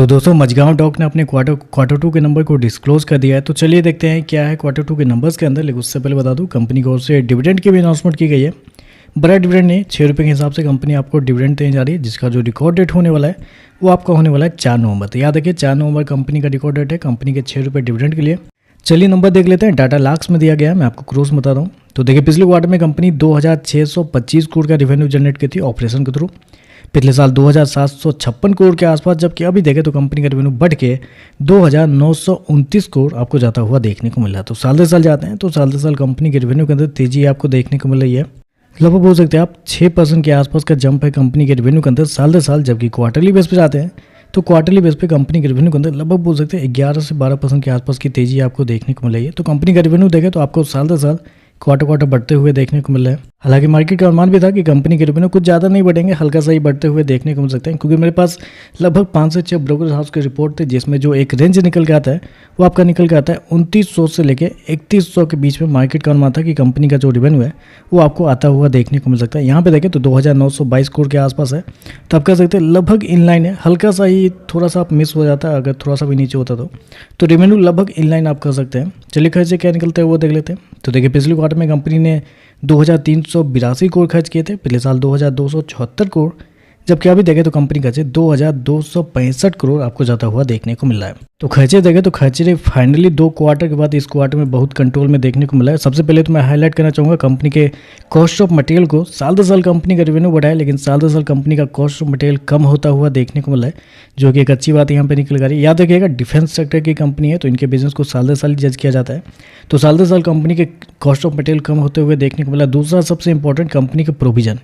तो दोस्तों मझगांव डॉक ने अपने क्वार्टर टू के नंबर को डिस्क्लोज कर दिया है। तो चलिए देखते हैं क्या है क्वार्टर टू के नंबर्स के अंदर। लेकिन उससे पहले बता दूं कंपनी की ओर से डिविडेंड की भी अनाउंसमेंट की गई है। बड़ा डिविडेंड नहीं, 6 रुपये के हिसाब से कंपनी आपको डिविडेंड देने जा रही है, जिसका जो रिकॉर्ड डेट होने वाला है वो आपका होने वाला है 4 नवंबर। तो याद रखिए 4 नवंबर कंपनी का रिकॉर्ड डेट है कंपनी के 6 रुपये डिविडेंड के लिए। चलिए नंबर देख लेते हैं। डाटा लाख्स में दिया गया है, मैं आपको क्रोस बता रहा हूँ। तो देखिए पिछले क्वार्टर में कंपनी 2625 करोड़ का रेवेन्यू जनरेट की थी ऑपरेशन के थ्रू। पिछले साल 2756 करोड़ के आसपास, जबकि अभी देखें तो कंपनी का रेवेन्यू बढ़ के 2929 करोड़ आपको जाता हुआ देखने को मिल रहा है। तो साल दर साल जाते हैं तो साल दर साल कंपनी के रेवेन्यू के अंदर तेजी आपको देखने को मिल रही है। लगभग बोल सकते हैं आप 6% के आसपास का जंप है कंपनी के रेवेन्यू के अंदर साल दर साल। जबकि क्वार्टरली बेस पे जाते हैं तो क्वार्टरली बेस पे कंपनी के रेवेन्यू के अंदर लगभग बोल सकते हैं 11 से 12% के आसपास की तेजी आपको देखने को मिल रही है। तो कंपनी का रेवेन्यू देखें तो आपको साल दर साल क्वार्टर बढ़ते हुए देखने को मिल रहा है। हालांकि मार्केट का अनुमान भी था कि कंपनी के रेवेन्यू कुछ ज़्यादा नहीं बढ़ेंगे, हल्का सा ही बढ़ते हुए देखने को मिल सकते हैं, क्योंकि मेरे पास लगभग 5 से 6 ब्रोकर हाउस के रिपोर्ट थे, जिसमें जो एक रेंज निकल के आता है वो आपका निकल के आता है 2900 से लेकर 3100 के बीच में मार्केट का अनुमान था कि कंपनी का जो रेवेन्यू है वो आपको आता हुआ देखने को मिल सकता है। यहाँ पे देखें तो 2922 करोड़ के आसपास है। तो आप कह सकते हैं लगभग इनलाइन है, हल्का सा ही थोड़ा सा आप मिस हो जाता है अगर थोड़ा सा भी नीचे होता तो रेवेन्यू लगभग इनलाइन आप कर सकते हैं। चलिए खर्चे क्या निकलते हैं वो देख लेते हैं। तो देखिए पिछले क्वार्टर में कंपनी ने 2382 करोड़ खर्च किए थे, पिछले साल 2274 करोड़, जबकि अभी देखें तो कंपनी खर्चे 2265 करोड़ आपको जाता हुआ देखने को मिल रहा है। तो खर्चे देखें तो खर्चे फाइनली 2 क्वार्टर के बाद इस क्वार्टर में बहुत कंट्रोल में देखने को मिला है। सबसे पहले तो मैं हाईलाइट करना चाहूँगा कंपनी के कॉस्ट ऑफ मटेरियल को। साल दर साल कंपनी का रेवेन्यू बढ़ा है, लेकिन साल दर साल कंपनी का कॉस्ट ऑफ मटेरियल कम होता हुआ देखने को मिला है, जो कि एक अच्छी बात यहाँ पे निकल कर रही है। याद रखिएगा डिफेंस सेक्टर की कंपनी है तो इनके बिजनेस को साल दर साल जज किया जाता है। तो साल दर साल कंपनी के कॉस्ट ऑफ मटेरियल कम होते हुए देखने को मिला। दूसरा सबसे इंपॉर्टेंट कंपनी का प्रोविजन,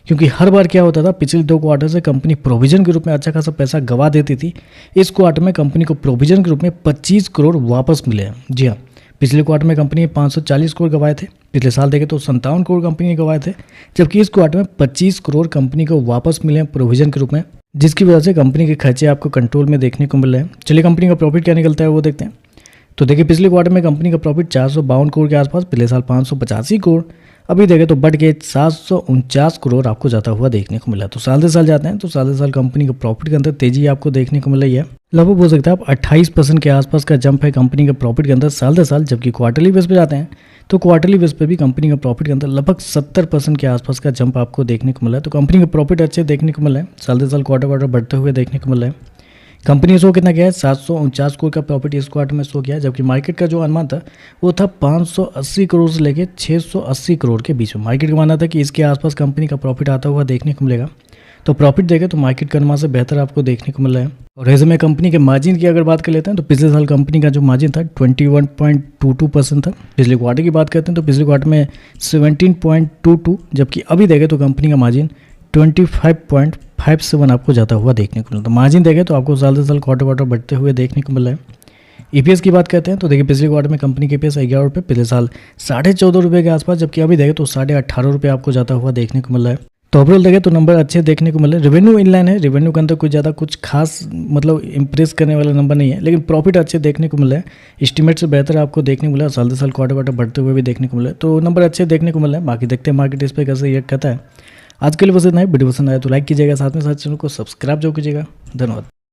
क्योंकि हर बार क्या होता था पिछले 2 क्वार्टर से कंपनी प्रोविजन के रूप में अच्छा खासा पैसा गवा देती थी। इस क्वार्टर में कंपनी को प्रोविजन के रूप में 25 करोड़ वापस मिले हैं। जी हाँ, पिछले क्वार्टर में कंपनी ने 540 करोड़ गवाए थे, पिछले साल देखें तो 57 करोड़ कंपनी ने गवाए थे, जबकि इस क्वार्टर में 25 करोड़ कंपनी को वापस मिले हैं प्रोविजन के रूप में, जिसकी वजह से कंपनी के खर्चे आपको कंट्रोल में देखने को मिल रहे हैं। चलिए कंपनी का प्रॉफिट क्या निकलता है वो देखते हैं। तो देखिए पिछले क्वार्टर में कंपनी का प्रॉफिट 452 करोड़ के आसपास, पिछले साल 585 करोड़, अभी देखें तो बढ़ के 749 करोड़ आपको जाता हुआ देखने को मिला। तो साल दर साल जाते हैं तो साल दर साल कंपनी के प्रॉफिट के अंदर तेजी आपको देखने को मिल रही है। लगभग बोल सकते हैं आप 28% के आसपास का जंप है कंपनी के प्रॉफिट के अंदर साल दर साल। जबकि क्वार्टरली बेस पे जाते हैं तो क्वार्टरली बेस पे भी कंपनी का प्रॉफिट के अंदर लगभग 70% के आसपास का जंप आपको देखने को मिला है। तो कंपनी का प्रॉफिट अच्छे देखने को मिला है, साल दर साल क्वार्टर बढ़ते हुए देखने को मिला है। कंपनी ने शो कितना किया है 749 करोड़ का प्रॉफिट इस क्वार्टर में शो किया है, जबकि मार्केट का जो अनुमान था वो था 580 करोड़ से लेकर 680 करोड़ के बीच में। मार्केट का मानना था कि इसके आसपास कंपनी का प्रॉफिट आता हुआ देखने को मिलेगा। तो प्रॉफिट देखें तो मार्केट के अनुमान से बेहतर आपको देखने को मिल रहा है। और ऐसे में कंपनी के मार्जिन की अगर बात कर लेते हैं तो पिछले साल कंपनी का जो मार्जिन था 21.22% था। पिछले क्वार्टर की बात करते हैं तो पिछले क्वार्टर में 17.22, जबकि अभी देखें तो कंपनी का मार्जिन 25.57 आपको जाता हुआ देखने को मिला। तो मार्जिन देखें तो आपको साल दर साल क्वार्टर बढ़ते हुए देखने को मिल रहा है। ईपीएस की बात करते हैं तो देखिए पिछले क्वार्टर में कंपनी के ईपीएस 11 रुपये, पिछले साल 14.5 रुपये के आसपास, जबकि अभी देखें तो 18.5 रुपये आपको जाता हुआ देखने को मिल रहा है। तो ओवरऑल देखें तो नंबर अच्छे देखने को मिल रहे हैं। रेवेन्यू इनलाइन है, रेवेन्यू के अंदर कुछ ज़्यादा कुछ खास मतलब इंप्रेस करने वाला नंबर नहीं है, लेकिन प्रॉफिट अच्छे देखने को मिल रहा है। एस्टीमेट से बेहतर आपको देखने को मिला है, साल दर साल क्वार्टर बढ़ते हुए भी देखने को मिला है। तो नंबर अच्छे देखने को मिल रहा है। बाकी देखते हैं मार्केट इस पर कैसे रिएक्ट करता है। आज के लिए बस इतना ही। वीडियो पसंद आया तो लाइक कीजिएगा, साथ में साथ चैनल को सब्सक्राइब जरूर कीजिएगा। धन्यवाद।